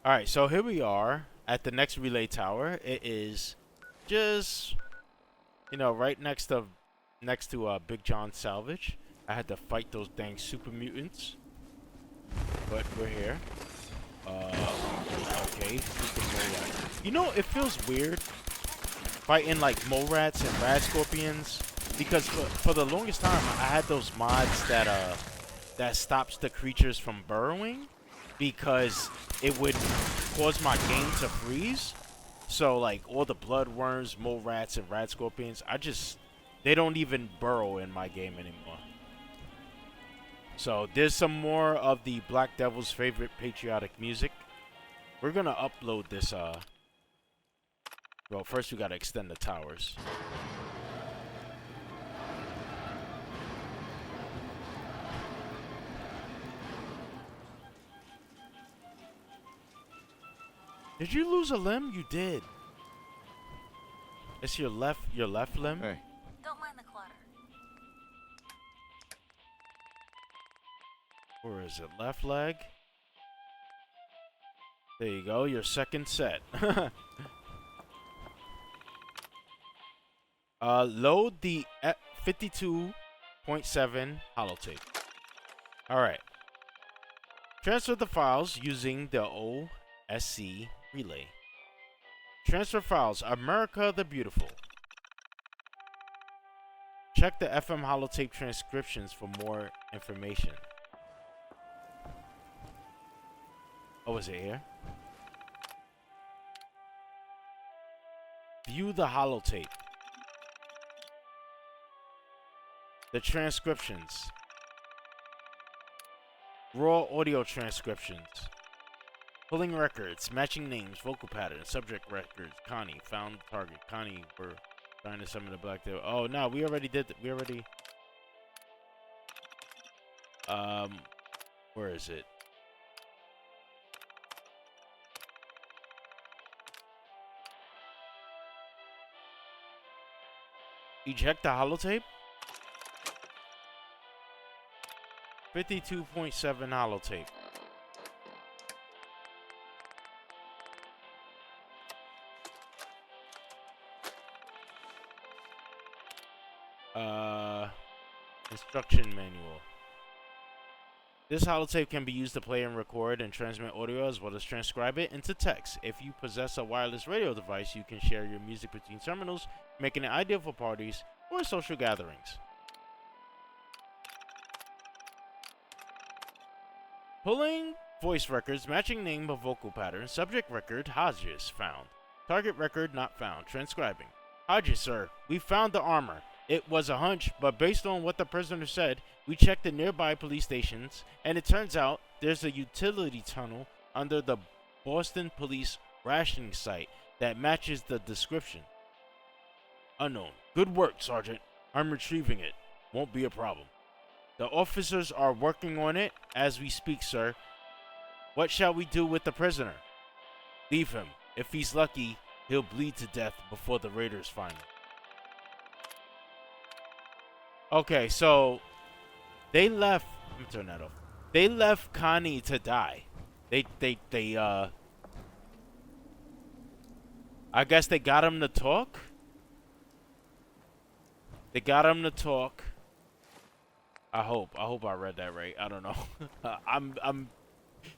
All right, so here we are at the next relay tower. It is just, right next to Big John Salvage. I had to fight those dang super mutants, but we're here. Okay, freaking mole rat. It feels weird fighting like mole rats and rad scorpions because for the longest time I had those mods that stops the creatures from burrowing because it would cause my game to freeze. So like all the bloodworms, mole rats, and rad scorpions, they don't even burrow in my game anymore. So there's some more of the Black Devil's favorite patriotic music. We're gonna upload this. Well, first we gotta extend the towers. Did you lose a limb? You did. It's your left limb. Hey. Don't mind the clutter. Or is it left leg? There you go, your second set. Load the 52.7 holotape. Alright. Transfer the files using the OSC relay. Transfer files, America the Beautiful. Check the FM holotape transcriptions for more information. Oh, is it here? View the holotape. The transcriptions. Raw audio transcriptions. Pulling records, matching names, vocal patterns, subject records. Connie found target. Connie, we're trying to summon the Black Devil. Oh no, we already did. We already. Where is it? Eject the holotape. 52.7 holotape. Instruction manual. This holotape can be used to play and record and transmit audio as well as transcribe it into text. If you possess a wireless radio device, you can share your music between terminals, making it ideal for parties or social gatherings. Pulling voice records, matching name of vocal pattern, subject record, Hodges found. Target record not found. Transcribing. Hodges, sir, we found the armor. It was a hunch, but based on what the prisoner said, we checked the nearby police stations, and it turns out there's a utility tunnel under the Boston Police rationing site that matches the description. Unknown. Good work, Sergeant. I'm retrieving it. Won't be a problem. The officers are working on it as we speak, sir. What shall we do with the prisoner? Leave him. If he's lucky, he'll bleed to death before the raiders find him. Okay, so they left. Let me turn that off. They left Connie to die. I guess they got him to talk. They got him to talk. I hope I read that right. I don't know. I'm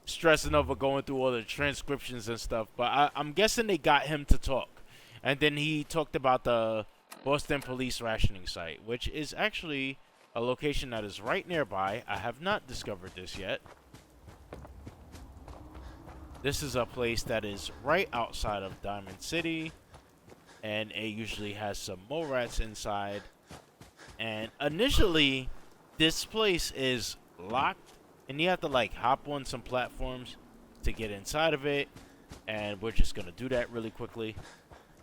stressing over going through all the transcriptions and stuff, but I'm guessing they got him to talk, and then he talked about the Boston Police rationing site, which is actually a location that is right nearby. I have not discovered this yet. This is a place that is right outside of Diamond City, and it usually has some mole rats inside. And initially, this place is locked, and you have to like hop on some platforms to get inside of it, and we're just gonna do that really quickly.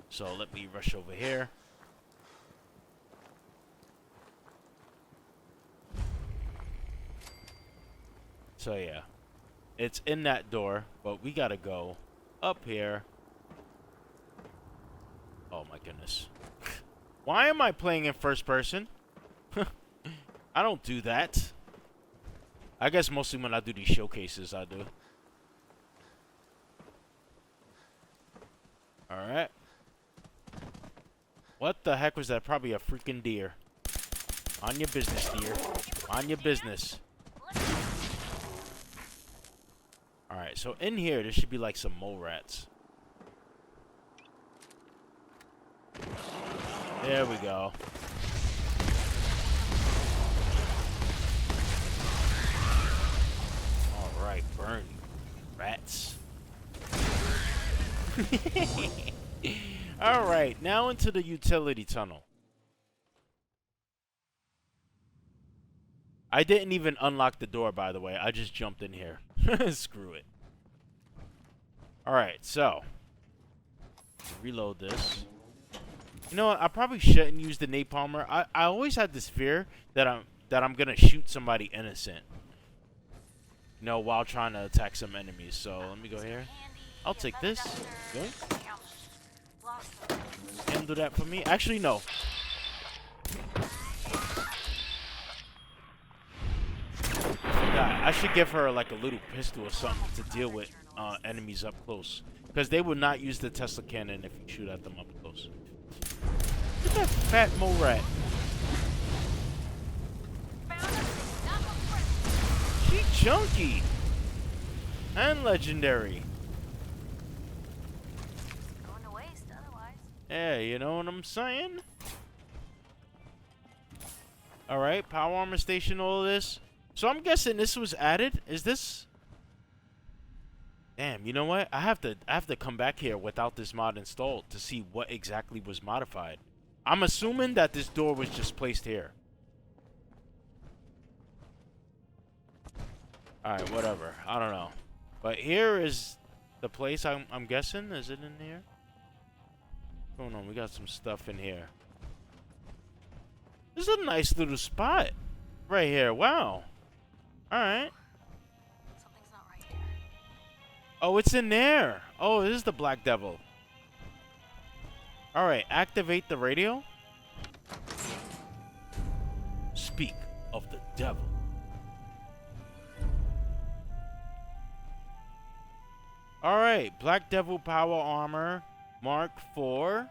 So let me rush over here. So yeah, it's in that door, but we gotta go up here. Oh my goodness. Why am I playing in first person? I don't do that. I guess mostly when I do these showcases, I do. Alright. What the heck was that? Probably a freaking deer. On your business, deer. On your business. Alright, so in here, there should be like some mole rats. There we go. Alright, burn you rats. Alright, now into the utility tunnel. I didn't even unlock the door, by the way. I just jumped in here. Screw it. Alright, so. Reload this. You know what? I probably shouldn't use the napalmer. I always had this fear that I'm gonna shoot somebody innocent. You know, while trying to attack some enemies. So let me go here. I'll take this. Good. Handle that for me. Actually, no. I should give her like a little pistol or something to deal with enemies up close. Because they will not use the Tesla cannon if you shoot at them up close. Look at that fat mole rat. She chunky. And legendary. Going to waste otherwise. Yeah, you know what I'm saying? Alright, power armor station, all of this. So I'm guessing this was added. Is this? Damn, you know what? I have to come back here without this mod installed to see what exactly was modified. I'm assuming that this door was just placed here. Alright, whatever. I don't know. But here is the place I'm guessing. Is it in here? What's going on? We got some stuff in here. This is a nice little spot. Right here. Wow. Alright. Something's not right here. Oh, it's in there. Oh, this is the Black Devil. Alright, activate the radio. Speak of the devil. Alright, Black Devil power armor. Mark IV.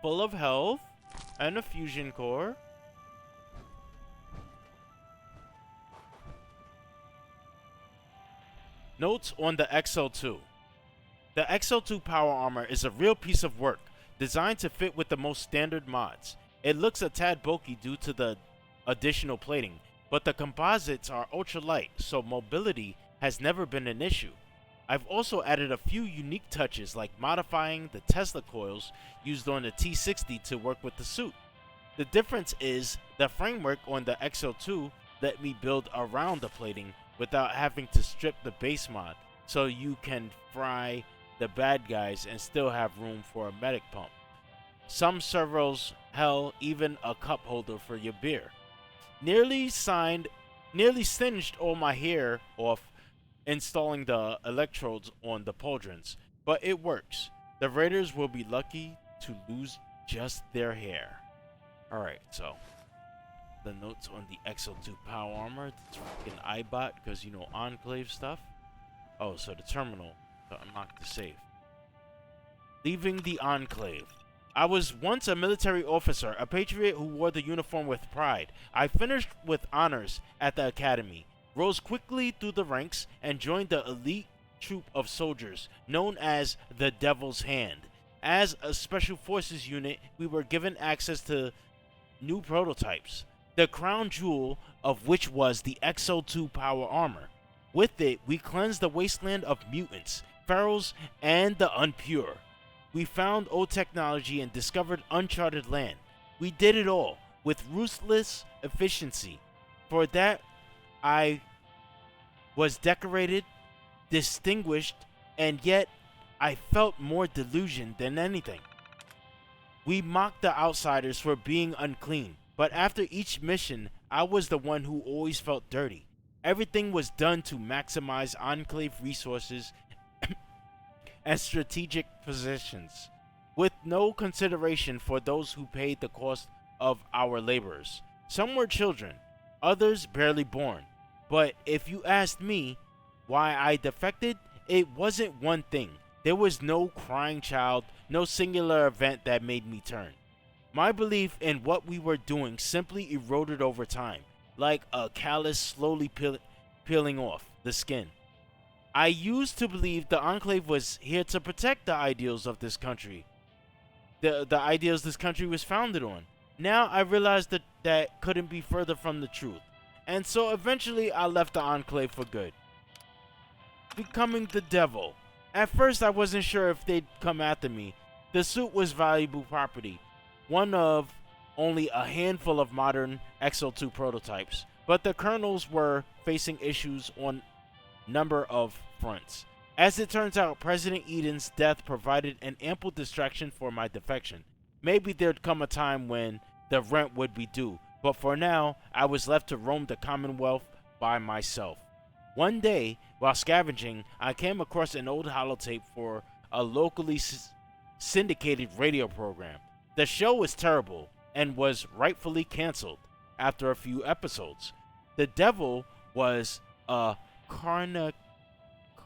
Full of health. And a fusion core. Notes on the XL2. The XL2 power armor is a real piece of work, designed to fit with the most standard mods. It looks a tad bulky due to the additional plating, but the composites are ultra light, so mobility has never been an issue. I've also added a few unique touches like modifying the Tesla coils used on the T60 to work with the suit. The difference is the framework on the XL2 let me build around the plating without having to strip the base mod, so you can fry the bad guys and still have room for a medic pump. Some servos, hell, even a cup holder for your beer. Nearly singed all my hair off installing the electrodes on the pauldrons, but it works. The raiders will be lucky to lose just their hair. Alright, so the notes on the XL2 power armor, the freaking iBot, because you know Enclave stuff. Oh, so the terminal to unlock the safe. Leaving the Enclave. I was once a military officer, a patriot who wore the uniform with pride. I finished with honors at the academy, rose quickly through the ranks, and joined the elite troop of soldiers known as the Devil's Hand. As a special forces unit, we were given access to new prototypes, the crown jewel of which was the XO2 power armor. With it, we cleansed the wasteland of mutants, ferals, and the unpure. We found old technology and discovered uncharted land. We did it all with ruthless efficiency. For that, I was decorated, distinguished, and yet I felt more delusion than anything. We mocked the outsiders for being unclean, but after each mission, I was the one who always felt dirty. Everything was done to maximize Enclave resources and strategic positions, with no consideration for those who paid the cost of our labors. Some were children, others barely born. But if you asked me why I defected, it wasn't one thing. There was no crying child, no singular event that made me turn. My belief in what we were doing simply eroded over time, like a callus slowly peeling off the skin. I used to believe the Enclave was here to protect the ideals of this country, the ideals this country was founded on. Now I realize that that couldn't be further from the truth, and so eventually I left the Enclave for good, becoming the devil. At first I wasn't sure if they'd come after me. The suit was valuable property, one of only a handful of modern XO2 prototypes, but the colonels were facing issues on number of fronts. As it turns out, President Eden's death provided an ample distraction for my defection. Maybe there'd come a time when the rent would be due, but for now, I was left to roam the Commonwealth by myself. One day, while scavenging, I came across an old holotape for a locally syndicated radio program. The show was terrible and was rightfully canceled after a few episodes. The devil was a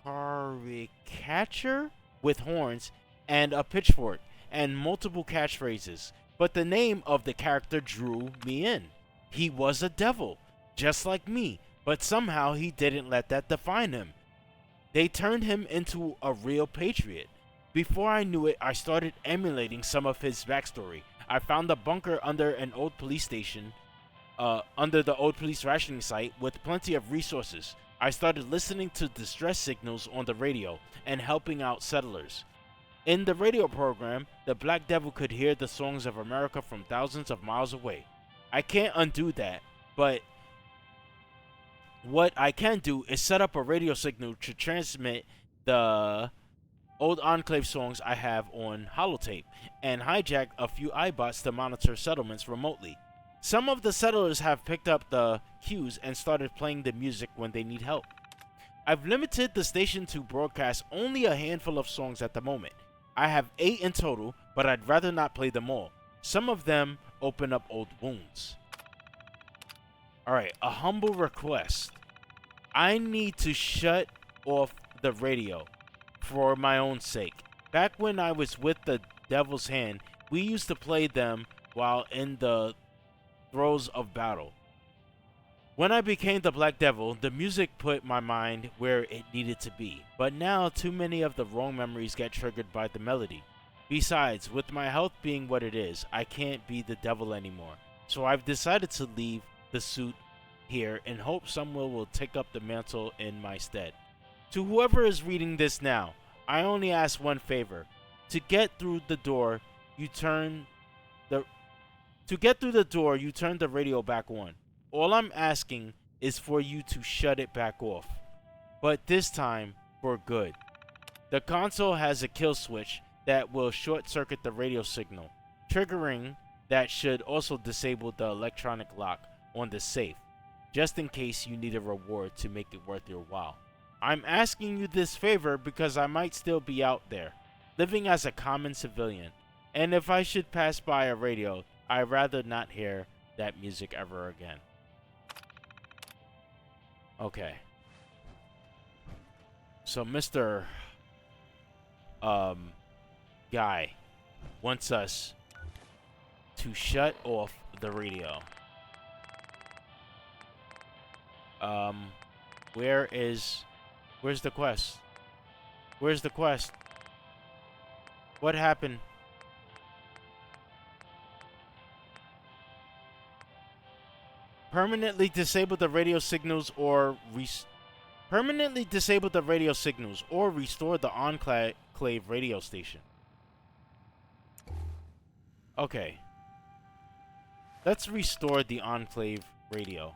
caricature with horns and a pitchfork and multiple catchphrases, but the name of the character drew me in. He was a devil, just like me, but somehow he didn't let that define him. They turned him into a real patriot. Before I knew it, I started emulating some of his backstory. I found a bunker under an old police station, under the old police rationing site with plenty of resources. I started listening to distress signals on the radio and helping out settlers. In the radio program, the Black Devil could hear the songs of America from thousands of miles away. I can't undo that, but what I can do is set up a radio signal to transmit the old Enclave songs I have on holotape and hijack a few iBots to monitor settlements remotely. Some of the settlers have picked up the cues and started playing the music when they need help. I've limited the station to broadcast only a handful of songs at the moment. I have 8 in total, but I'd rather not play them all. Some of them open up old wounds. Alright, a humble request. I need to shut off the radio for my own sake. Back when I was with the Devil's Hand, we used to play them while in the throes of battle. When I became the Black Devil, the music put my mind where it needed to be, but now too many of the wrong memories get triggered by the melody. Besides, with my health being what it is, I can't be the devil anymore, so I've decided to leave the suit here in hope someone will take up the mantle in my stead. To whoever is reading this now, I only ask one favor. To get through the door, you turn the radio back on. All I'm asking is for you to shut it back off. But this time, for good. The console has a kill switch that will short-circuit the radio signal, triggering that should also disable the electronic lock on the safe, just in case you need a reward to make it worth your while. I'm asking you this favor because I might still be out there, living as a common civilian, and if I should pass by a radio, I'd rather not hear that music ever again. Okay. So Mr. Guy wants us to shut off the radio. Where's the quest? Where's the quest? What happened? Permanently disable the radio signals or restore the Enclave radio station. Okay. Let's restore the Enclave radio.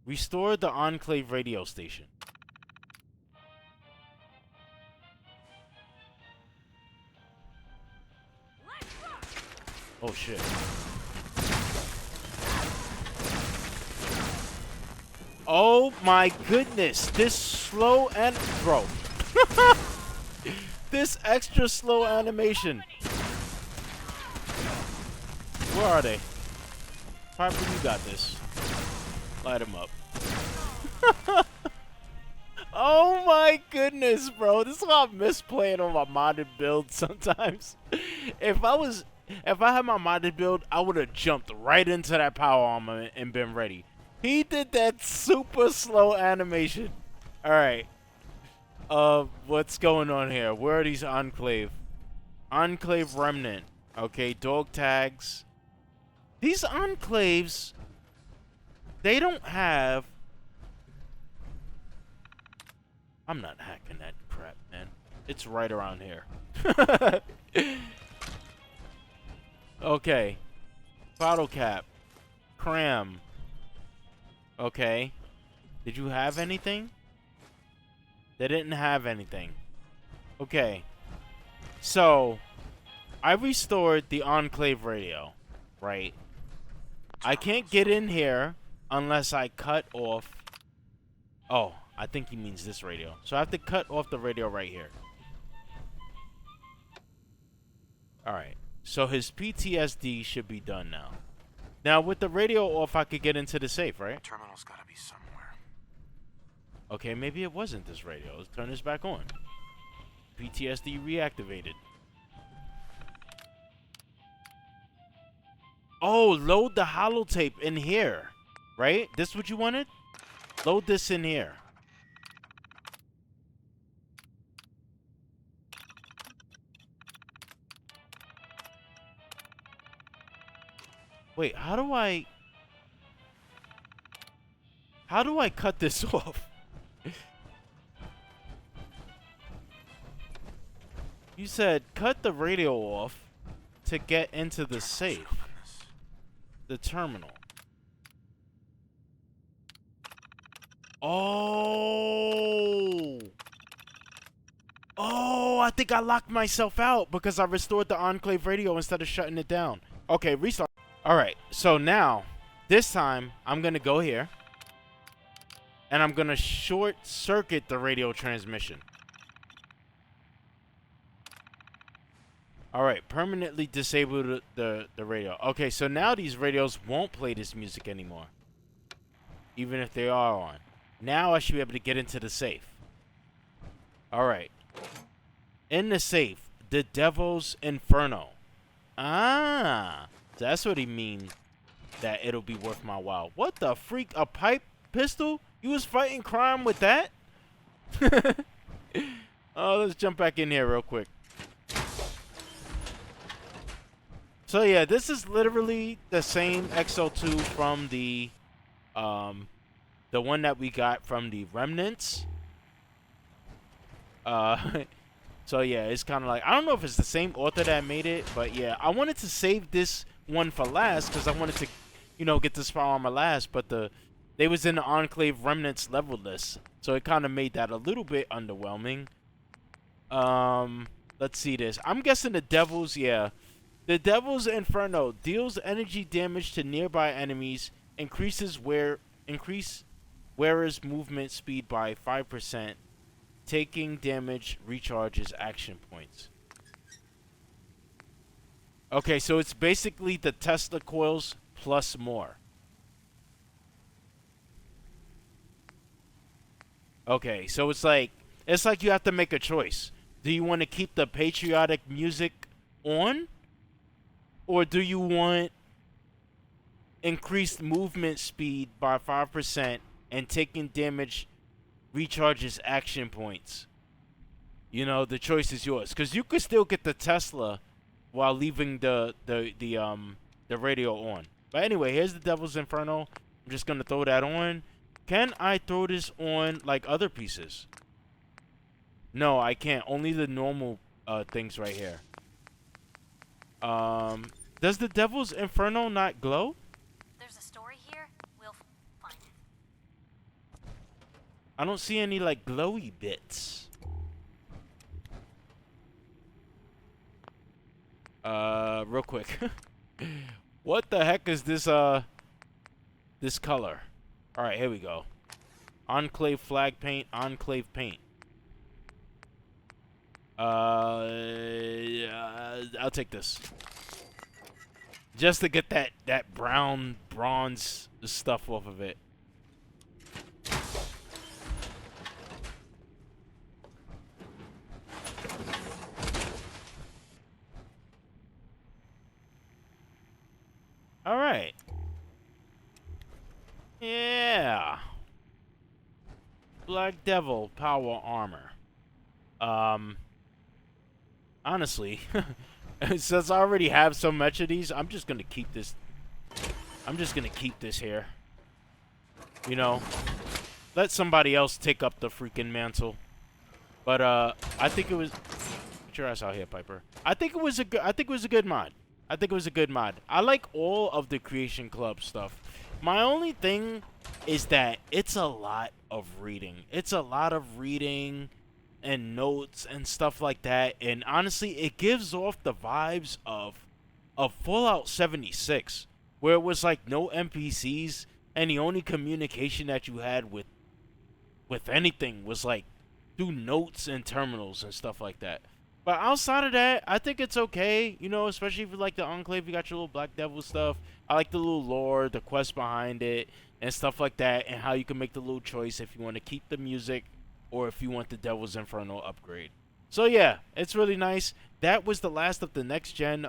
Restore the Enclave radio station. Oh shit. Oh my goodness, this slow and bro. This extra slow animation. Where are they? Piper, you got this. Light them up. Oh my goodness, bro. This is why I miss playing on my modded build sometimes. If I had my modded build, I would have jumped right into that power armor and been ready. He did that super slow animation. Alright. What's going on here? Where are these Enclave? Enclave Remnant. Okay, dog tags. These Enclaves, they don't have... I'm not hacking that crap, man. It's right around here. Okay. Bottle cap. Cram. Okay. Did you have anything? They didn't have anything. Okay. So, I restored the Enclave radio, right? I can't get in here unless I cut off... Oh, I think he means this radio. So I have to cut off the radio right here. Alright. So his PTSD should be done now. Now, with the radio off, I could get into the safe, right? Terminal's gotta be somewhere. Okay, maybe it wasn't this radio. Let's turn this back on. PTSD reactivated. Oh, load the holotape in here. Right? This what you wanted? Load this in here. Wait, how do I cut this off? You said cut the radio off to get into the safe. The terminal. Oh! Oh, I think I locked myself out because I restored the Enclave radio instead of shutting it down. Okay, restart. Alright, so now, this time, I'm going to go here. And I'm going to short circuit the radio transmission. Alright, permanently disable the radio. Okay, so now these radios won't play this music anymore. Even if they are on. Now I should be able to get into the safe. Alright. In the safe, the Devil's Inferno. Ah, that's what he means. That it'll be worth my while. What the freak? A pipe pistol? You was fighting crime with that? Oh, let's jump back in here real quick. So yeah, this is literally the same XO2 from the one that we got from the Remnants. So yeah, it's kind of like, I don't know if it's the same author that made it, but yeah, I wanted to save this one for last because I wanted to, you know, get this power armor last, but they was in the Enclave Remnants level list, so it kind of made that a little bit underwhelming. Let's see this. I'm guessing the Devil's, yeah. The Devil's Inferno deals energy damage to nearby enemies, increase wearer's movement speed by 5%. Taking damage recharges action points. Okay, so it's basically the Tesla coils plus more. Okay, so it's like you have to make a choice. Do you want to keep the patriotic music on? Or do you want increased movement speed by 5% and taking damage recharges action points? You know, the choice is yours, because you could still get the Tesla while leaving the radio on. But anyway, here's the Devil's Inferno. I'm just gonna throw that on. Can I throw this on like other pieces? No, I can't. Only the normal things right here. Does the Devil's Inferno not glow? There's a story here. We'll find it. I don't see any like glowy bits. Real quick. What the heck is this this color? All right, here we go. Enclave flag paint, Enclave paint. I'll take this. Just to get that brown bronze stuff off of it. Black Devil power armor. Honestly, since I already have so much of these, I'm just gonna keep this. I'm just gonna keep this here. You know, let somebody else take up the freaking mantle. But I think it was. Get your ass out here, Piper. I think it was a good. I think it was a good mod. I think it was a good mod. I like all of the Creation Club stuff. My only thing is that it's a lot of reading. It's a lot of reading and notes and stuff like that. And honestly, it gives off the vibes of Fallout 76, where it was like no NPCs and the only communication that you had with anything was like through notes and terminals and stuff like that. But outside of that, I think it's okay, you know, especially if you like the Enclave, you got your little Black Devil stuff. I like the little lore, the quest behind it, and stuff like that, and how you can make the little choice if you want to keep the music or if you want the Devil's Inferno upgrade. So yeah, it's really nice. That was the last of the next gen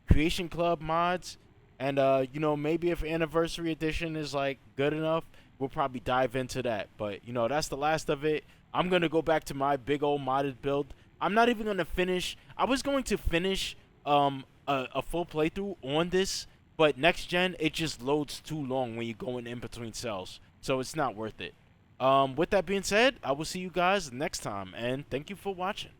Creation Club mods. And you know, maybe if Anniversary Edition is like good enough, we'll probably dive into that. But you know, that's the last of it. I'm gonna go back to my big old modded build. I'm not even gonna finish. I was going to finish a full playthrough on this, but next gen it just loads too long when you're going in between cells, so it's not worth it. With that being said, I will see you guys next time, and thank you for watching.